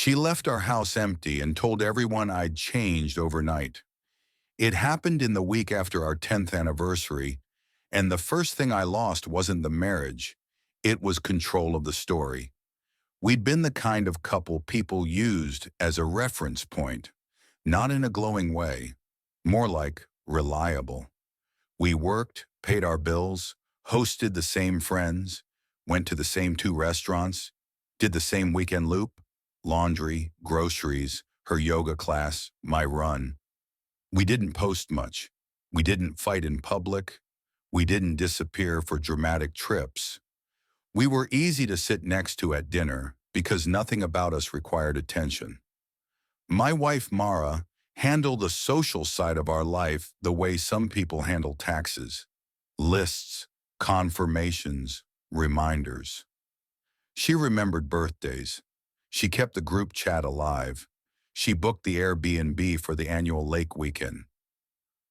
She left our house empty and told everyone I'd changed overnight. It happened in the week after our 10th anniversary, and the first thing I lost wasn't the marriage. It was control of the story. We'd been the kind of couple people used as a reference point, not in a glowing way, more like reliable. We worked, paid our bills, hosted the same friends, went to the same two restaurants, did the same weekend loop, laundry, groceries, her yoga class, my run. We didn't post much. We didn't fight in public. We didn't disappear for dramatic trips. We were easy to sit next to at dinner because nothing about us required attention. My wife, Mara, handled the social side of our life the way some people handle taxes. Lists, confirmations, reminders. She remembered birthdays. She kept the group chat alive. She booked the Airbnb for the annual lake weekend.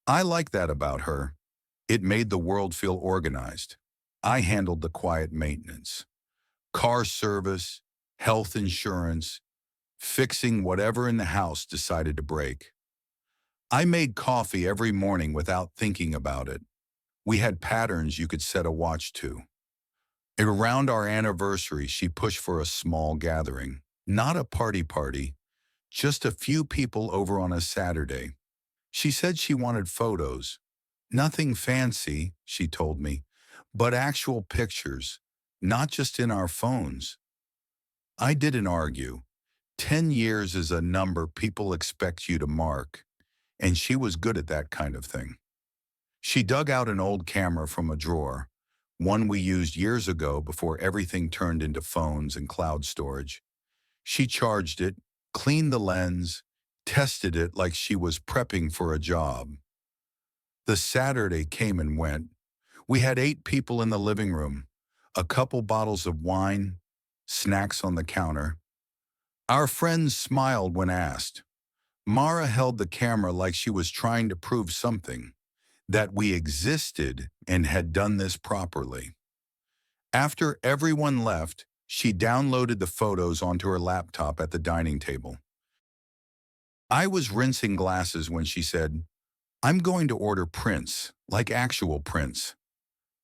I like that about her. It made the world feel organized. I handled the quiet maintenance. Car service, health insurance, fixing whatever in the house decided to break. I made coffee every morning without thinking about it. We had patterns you could set a watch to. Around our anniversary, she pushed for a small gathering, not a party, just a few people over on a Saturday. She said she wanted photos. Nothing fancy, she told me, but actual pictures, not just in our phones. I didn't argue. 10 years is a number people expect you to mark, and she was good at that kind of thing. She dug out an old camera from a drawer, one we used years ago before everything turned into phones and cloud storage. She charged it, cleaned the lens, tested it like she was prepping for a job. The Saturday came and went. We had 8 people in the living room, a couple bottles of wine, snacks on the counter. Our friends smiled when asked. Mara held the camera like she was trying to prove something, that we existed and had done this properly. After everyone left, she downloaded the photos onto her laptop at the dining table. I was rinsing glasses when she said, "I'm going to order prints, like actual prints."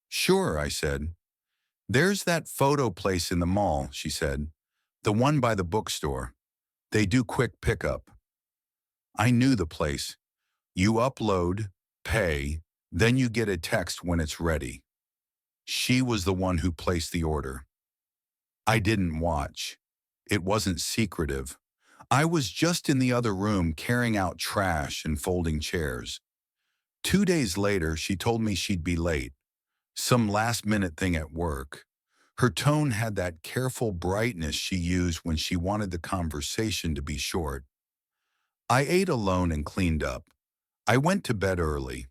"Sure," I said. "There's that photo place in the mall," she said. "The one by the bookstore. They do quick pickup." I knew the place. You upload, pay, then you get a text when it's ready. She was the one who placed the order. I didn't watch. It wasn't secretive. I was just in the other room carrying out trash and folding chairs. 2 days later, she told me she'd be late. Some last-minute thing at work. Her tone had that careful brightness she used when she wanted the conversation to be short. I ate alone and cleaned up. I went to bed early.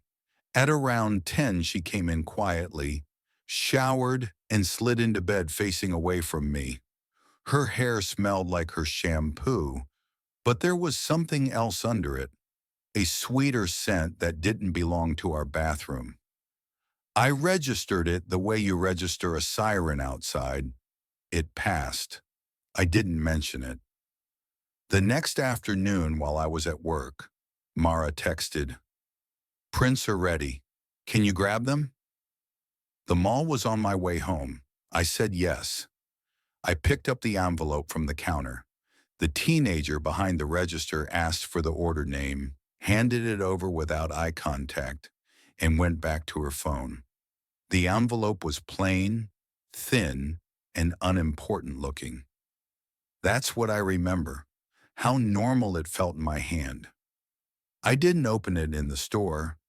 At around 10, she came in quietly, showered, and slid into bed facing away from me. Her hair smelled like her shampoo, but there was something else under it, a sweeter scent that didn't belong to our bathroom. I registered it the way you register a siren outside. It passed. I didn't mention it. The next afternoon while I was at work, Mara texted, "Prints are ready. Can you grab them?" The mall was on my way home. I said yes. I picked up the envelope from the counter. The teenager behind the register asked for the order name, handed it over without eye contact, and went back to her phone. The envelope was plain, thin, and unimportant looking. That's what I remember, how normal it felt in my hand. I didn't open it in the store.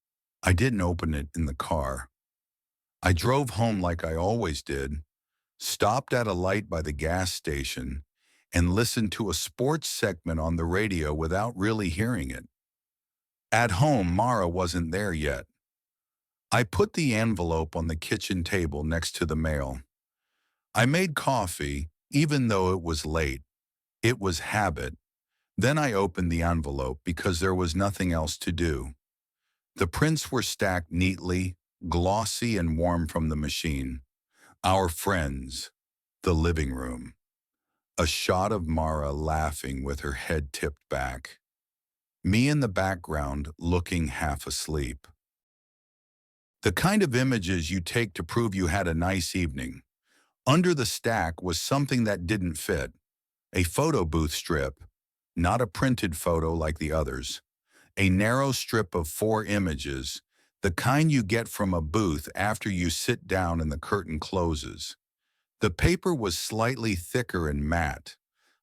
I didn't open it in the car. I drove home like I always did, stopped at a light by the gas station, and listened to a sports segment on the radio without really hearing it. At home, Mara wasn't there yet. I put the envelope on the kitchen table next to the mail. I made coffee, even though it was late. It was habit. Then I opened the envelope because there was nothing else to do. The prints were stacked neatly, glossy and warm from the machine. Our friends. The living room. A shot of Mara laughing with her head tipped back. Me in the background looking half asleep. The kind of images you take to prove you had a nice evening. Under the stack was something that didn't fit. A photo booth strip, not a printed photo like the others. A narrow strip of 4 images, the kind you get from a booth after you sit down and the curtain closes. The paper was slightly thicker and matte,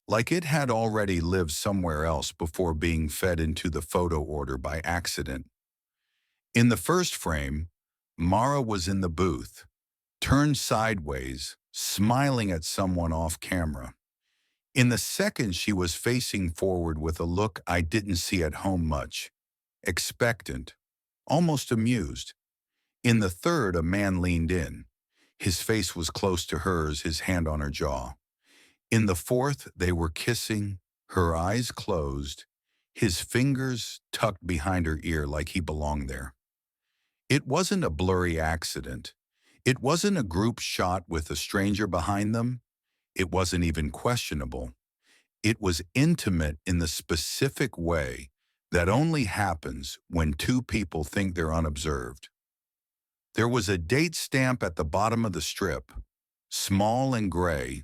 like it had already lived somewhere else before being fed into the photo order by accident. In the first frame, Mara was in the booth, turned sideways, smiling at someone off camera. In the second, she was facing forward with a look I didn't see at home much, expectant, almost amused. In the third, a man leaned in. His face was close to hers, his hand on her jaw. In the fourth, they were kissing, her eyes closed, his fingers tucked behind her ear like he belonged there. It wasn't a blurry accident. It wasn't a group shot with a stranger behind them. It wasn't even questionable. It was intimate in the specific way that only happens when two people think they're unobserved. There was a date stamp at the bottom of the strip, small and gray.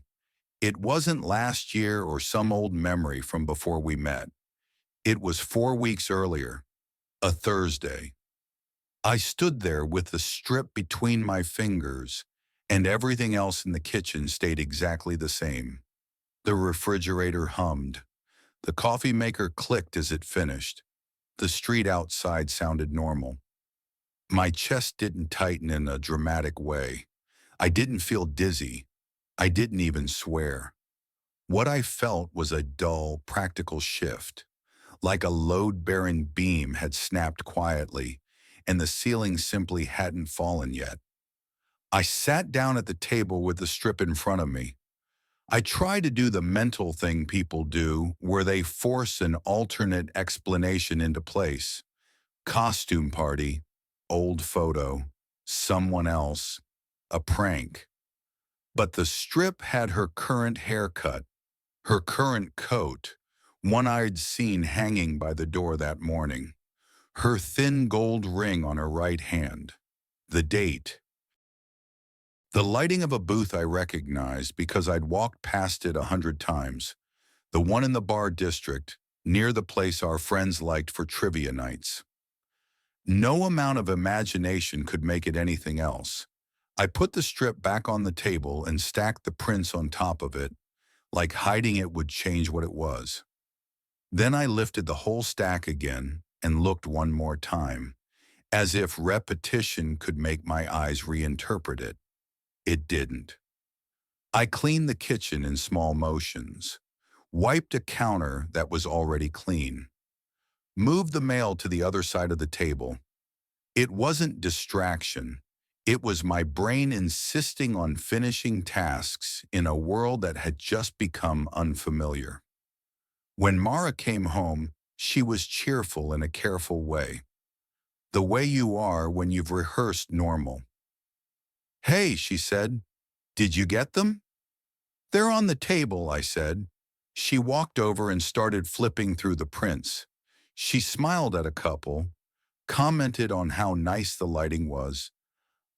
It wasn't last year or some old memory from before we met. It was 4 weeks earlier, a Thursday. I stood there with the strip between my fingers, and everything else in the kitchen stayed exactly the same. The refrigerator hummed. The coffee maker clicked as it finished. The street outside sounded normal. My chest didn't tighten in a dramatic way. I didn't feel dizzy. I didn't even swear. What I felt was a dull, practical shift, like a load-bearing beam had snapped quietly, and the ceiling simply hadn't fallen yet. I sat down at the table with the strip in front of me. I tried to do the mental thing people do, where they force an alternate explanation into place. Costume party, old photo, someone else, a prank. But the strip had her current haircut, her current coat, one I'd seen hanging by the door that morning, her thin gold ring on her right hand, the date. The lighting of a booth I recognized because I'd walked past it 100 times, the one in the bar district, near the place our friends liked for trivia nights. No amount of imagination could make it anything else. I put the strip back on the table and stacked the prints on top of it, like hiding it would change what it was. Then I lifted the whole stack again and looked one more time, as if repetition could make my eyes reinterpret it. It didn't. I cleaned the kitchen in small motions, wiped a counter that was already clean, moved the mail to the other side of the table. It wasn't distraction. It was my brain insisting on finishing tasks in a world that had just become unfamiliar. When Mara came home, she was cheerful in a careful way. The way you are when you've rehearsed normal. "Hey," she said, "did you get them?" "They're on the table," I said. She walked over and started flipping through the prints. She smiled at a couple, commented on how nice the lighting was,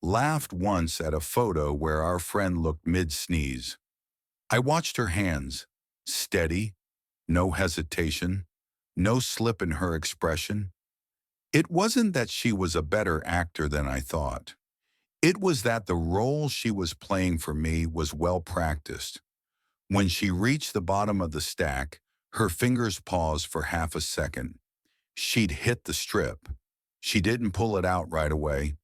laughed once at a photo where our friend looked mid-sneeze. I watched her hands, steady, no hesitation, no slip in her expression. It wasn't that she was a better actor than I thought. It was that the role she was playing for me was well practiced. When she reached the bottom of the stack, her fingers paused for half a second. She'd hit the strip. She didn't pull it out right away.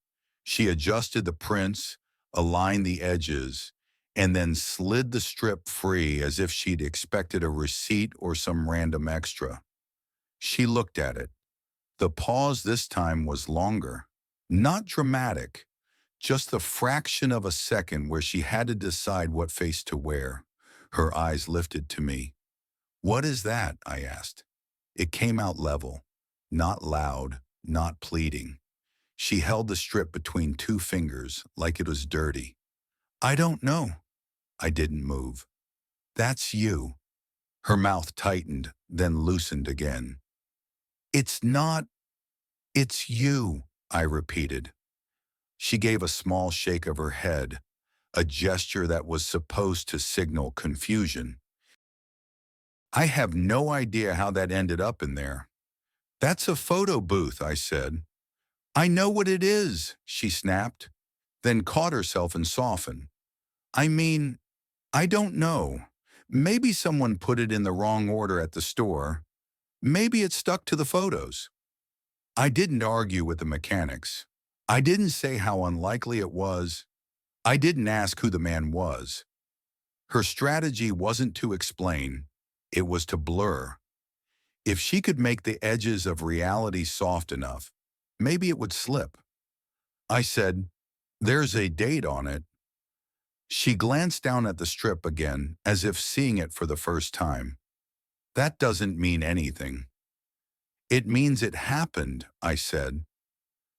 She adjusted the prints, aligned the edges, and then slid the strip free as if she'd expected a receipt or some random extra. She looked at it. The pause this time was longer, not dramatic, just the fraction of a second where she had to decide what face to wear. Her eyes lifted to me. "What is that?" I asked. It came out level, not loud, not pleading. She held the strip between 2 fingers like it was dirty. "I don't know." I didn't move. That's you. Her mouth tightened, then loosened again. It's not, it's you, I repeated. She gave a small shake of her head, a gesture that was supposed to signal confusion. I have no idea how that ended up in there. That's a photo booth, I said. I know what it is, she snapped, then caught herself and softened. I mean, I don't know. Maybe someone put it in the wrong order at the store. Maybe it stuck to the photos. I didn't argue with the mechanics. I didn't say how unlikely it was. I didn't ask who the man was. Her strategy wasn't to explain, it was to blur. If she could make the edges of reality soft enough, maybe it would slip. I said, "There's a date on it." She glanced down at the strip again, as if seeing it for the first time. That doesn't mean anything. It means it happened, I said.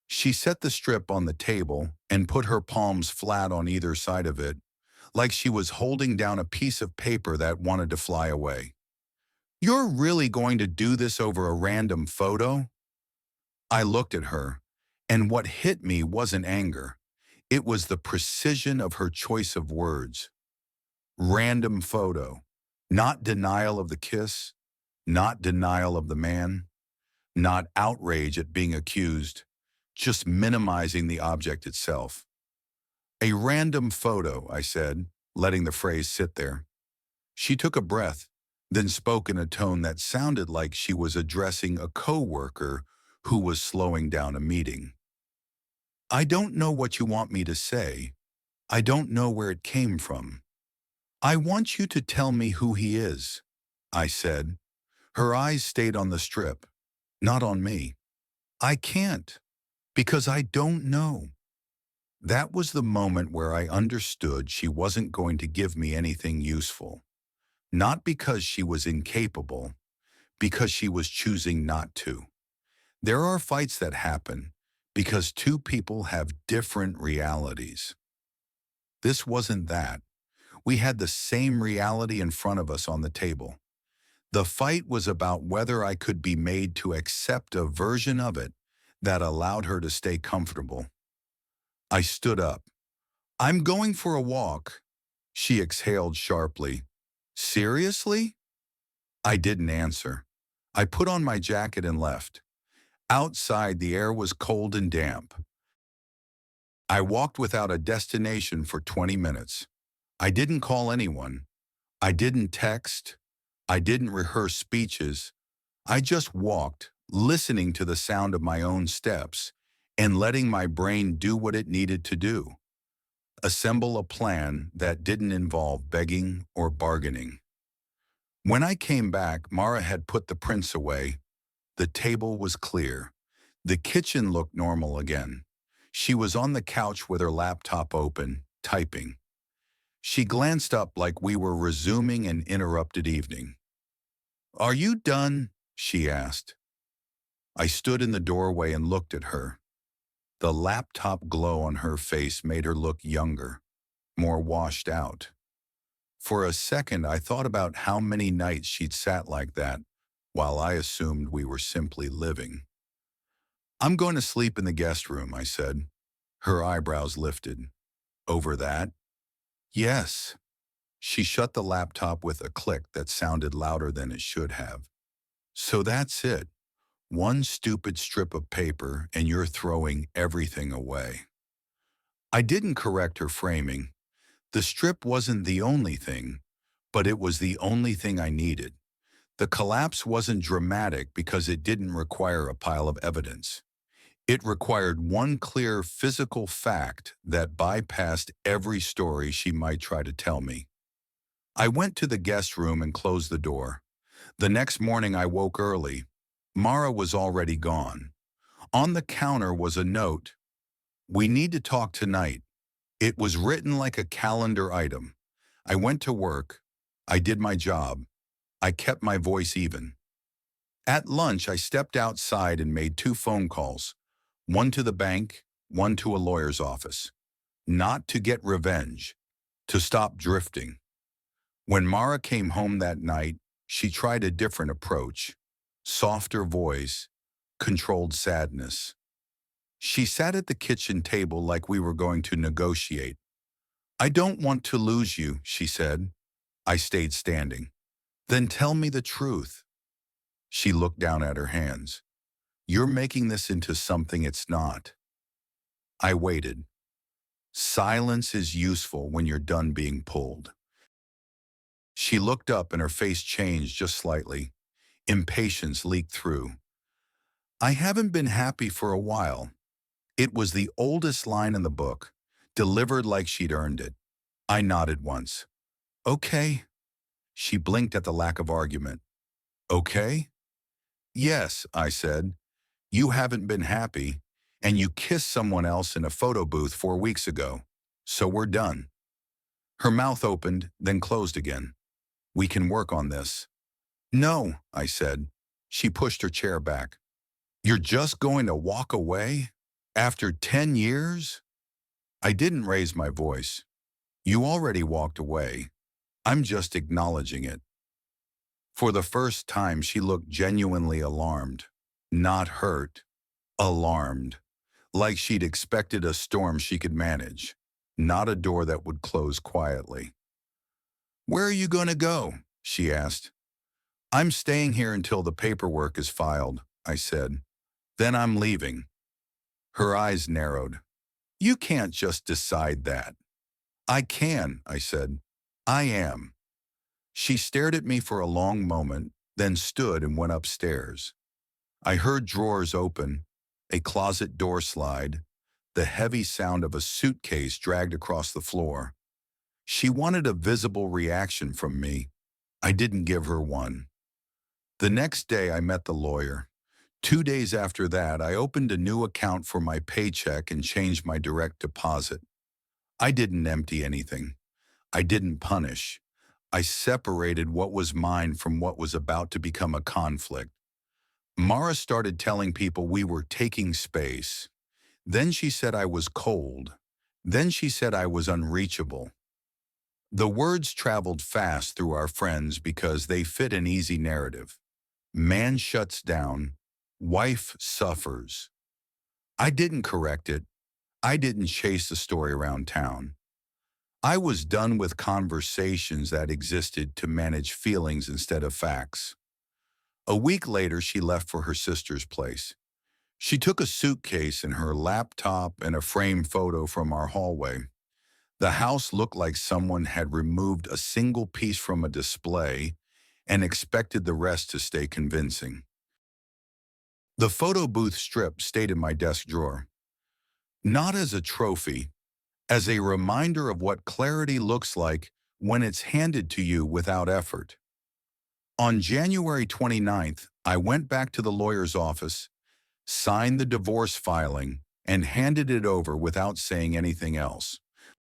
She set the strip on the table and put her palms flat on either side of it, like she was holding down a piece of paper that wanted to fly away. You're really going to do this over a random photo? I looked at her, and what hit me wasn't anger. It was the precision of her choice of words. Random photo. Not denial of the kiss, not denial of the man, not outrage at being accused, just minimizing the object itself. A random photo, I said, letting the phrase sit there. She took a breath, then spoke in a tone that sounded like she was addressing a coworker who was slowing down a meeting. I don't know what you want me to say. I don't know where it came from. I want you to tell me who he is, I said. Her eyes stayed on the strip, not on me. I can't, because I don't know. That was the moment where I understood she wasn't going to give me anything useful. Not because she was incapable, because she was choosing not to. There are fights that happen because two people have different realities. This wasn't that. We had the same reality in front of us on the table. The fight was about whether I could be made to accept a version of it that allowed her to stay comfortable. I stood up. I'm going for a walk. She exhaled sharply. Seriously? I didn't answer. I put on my jacket and left. Outside, the air was cold and damp. I walked without a destination for 20 minutes. I didn't call anyone. I didn't text. I didn't rehearse speeches. I just walked, listening to the sound of my own steps and letting my brain do what it needed to do. Assemble a plan that didn't involve begging or bargaining. When I came back, Mara had put the prints away. The table was clear. The kitchen looked normal again. She was on the couch with her laptop open, typing. She glanced up like we were resuming an interrupted evening. Are you done? She asked. I stood in the doorway and looked at her. The laptop glow on her face made her look younger, more washed out. For a second, I thought about how many nights she'd sat like that, while I assumed we were simply living. I'm going to sleep in the guest room, I said. Her eyebrows lifted. Over that? Yes. She shut the laptop with a click that sounded louder than it should have. So that's it. One stupid strip of paper and you're throwing everything away. I didn't correct her framing. The strip wasn't the only thing, but it was the only thing I needed. The collapse wasn't dramatic because it didn't require a pile of evidence. It required one clear physical fact that bypassed every story she might try to tell me. I went to the guest room and closed the door. The next morning I woke early. Mara was already gone. On the counter was a note. We need to talk tonight. It was written like a calendar item. I went to work. I did my job. I kept my voice even. At lunch, I stepped outside and made 2 phone calls. One to the bank, one to a lawyer's office. Not to get revenge, to stop drifting. When Mara came home that night, she tried a different approach. Softer voice, controlled sadness. She sat at the kitchen table like we were going to negotiate. "I don't want to lose you," she said. I stayed standing. "Then tell me the truth." She looked down at her hands. "You're making this into something it's not." I waited. Silence is useful when you're done being pulled. She looked up and her face changed just slightly. Impatience leaked through. "I haven't been happy for a while." It was the oldest line in the book, delivered like she'd earned it. I nodded once. "Okay." She blinked at the lack of argument. "Okay?" "Yes," I said. "You haven't been happy, and you kissed someone else in a photo booth 4 weeks ago. So we're done." Her mouth opened, then closed again. "We can work on this." "No," I said. She pushed her chair back. "You're just going to walk away? After 10 years? I didn't raise my voice. "You already walked away. I'm just acknowledging it." For the first time, she looked genuinely alarmed. Not hurt. Alarmed. Like she'd expected a storm she could manage. Not a door that would close quietly. "Where are you going to go?" she asked. "I'm staying here until the paperwork is filed," I said. "Then I'm leaving." Her eyes narrowed. "You can't just decide that." "I can," I said. "I am." She stared at me for a long moment, then stood and went upstairs. I heard drawers open, a closet door slide, the heavy sound of a suitcase dragged across the floor. She wanted a visible reaction from me. I didn't give her one. The next day I met the lawyer. 2 days after that, I opened a new account for my paycheck and changed my direct deposit. I didn't empty anything. I didn't punish. I separated what was mine from what was about to become a conflict. Mara started telling people we were taking space. Then she said I was cold. Then she said I was unreachable. The words traveled fast through our friends because they fit an easy narrative. Man shuts down. Wife suffers. I didn't correct it. I didn't chase the story around town. I was done with conversations that existed to manage feelings instead of facts. A week later, she left for her sister's place. She took a suitcase and her laptop and a framed photo from our hallway. The house looked like someone had removed a single piece from a display and expected the rest to stay convincing. The photo booth strip stayed in my desk drawer. Not as a trophy, as a reminder of what clarity looks like when it's handed to you without effort. On January 29th, I went back to the lawyer's office, signed the divorce filing, and handed it over without saying anything else.